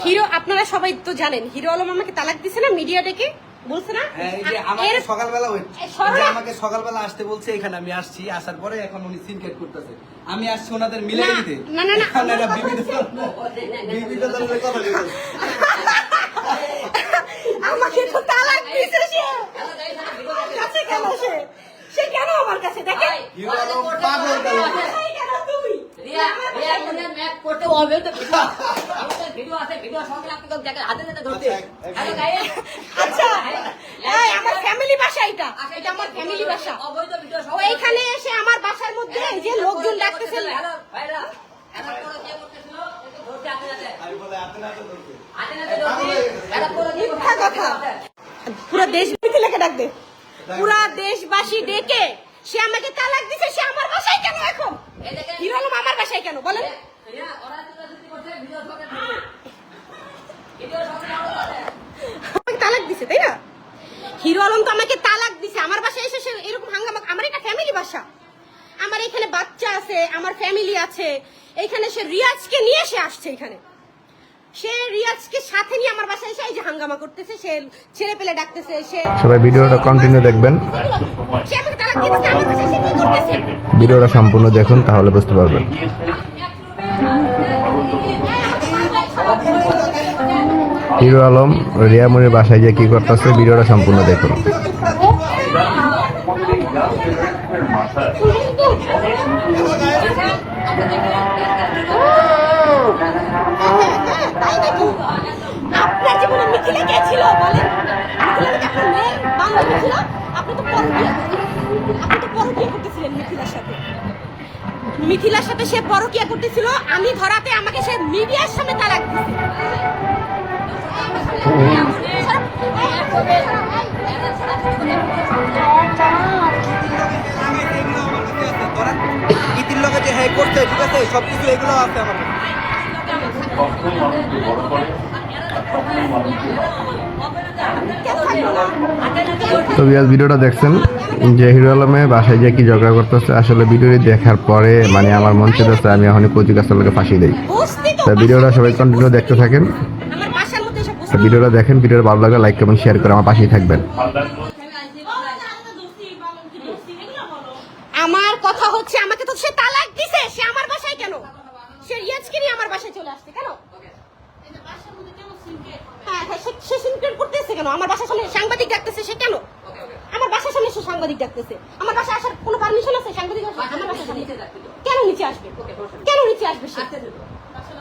Hero আপনারা সবাই তো জানেন হিরো আলম আমাকে তালাক দিছে না মিডিয়া ডেকে বলছে না আমাকে সকালবেলা আসতে বলছে, এখানে আমি আসছি, আসার পরে এখন উনি সিনকেট করতেছে, আমি আসছি ওনাদের মিলে দিতে। না না না আমাকে তো তালাক দিছে সে কেন সে কেন আমার কাছে দেখে হিরো আলম পাগল কেন তুই আচ্ছা আমার ফ্যামিলি বাসা এটা আমার ফ্যামিলি বাসা ও এইখানে এসে আমার বাসার মধ্যে যে লোকজন ডাকতেছে মিথ্যা কথা পুরো দেশবাসী লেখে ডাকবে পুরা দেশবাসী ডেকে সে আমাকে তালাক দিছে সে আমার বাসায় কেন এখন হিরো আলম আমার বাসায় কেন বলেন আমাকে তালাক দিছে তাই না হিরো আলম তো আমাকে তালাক দিছে আমার বাসায় এসে এরকম হাঙ্গামা আমার এটা ফ্যামিলি বাসা আমার এখানে বাচ্চা আছে আমার ফ্যামিলি আছে এখানে সে রিয়াজকে নিয়ে সে আসছে এখানে সে রিয়াজকে সাথে নিয়ে আমার বাসায় এসে এই যে হাঙ্গামা করতেছে সে ছেড়ে পেলে ডাকতেছে সে সবাই ভিডিওটা কন্টিনিউ দেখবেন সে আমাকে তালাক দিতেছে আমার বাসায় এসে কি করতেছে ভিডিওটা সম্পূর্ণ দেখুন তাহলে বুঝতে পারবেন হিরো আলম রিয়ামনির বাসায় গিয়ে কি করতেছে ভিডিওটা সম্পূর্ণ দেখুন আপনার জীবনে মিথিলা কে ছিল বলেন মিথিলা কি আপনার মেয়ের বান্ধবী ছিল আপনি তো পরকীয়া করতেছিলেন মিথিলার সাথে সে পরকীয়া করতেছিল আমি ধরাতে আমাকে সে মিডিয়ার সামনে তালাক দিছে ইতির লগে যে হ্যাঁ করতে ঠিক আছে সবকিছু এগুলো আছে আমার তো ভিডিওটা দেখছেন যে হিরো আলমে বাসায় গিয়ে কি ঝগড়া করতেছে আসলে ভিডিওটি দেখার পরে মানে আমার মন চেয়েছে আমি এখনই কচি গাছটাকে ফাঁসি দিই তো ভিডিওটা সবাই কন্টিনিউ দেখতে থাকেন তো ভিডিওটা দেখেন ভিডিওটা ভালো লাগলে লাইক কমেন্ট শেয়ার করে আমার পাশেই থাকবেন আমার কথা হচ্ছে আমাকে তো সে তালাক দিছে সে আমার বাসায় কেন সে রিয়াজকে নিয়ে আমার বাসায় চলে আসছে কেন হ্যাঁ সে সিনক্রেট করতেছে কেন আমার বাসার সামনে সাংবাদিক ডাকতেছে সে কেন আমার বাসার সামনে সে সাংবাদিক ডাকতেছে আমার বাসায় আসার কোনো পারমিশন আছে সাংবাদিক আমার বাসার সামনে কেন নিচে আসবে সে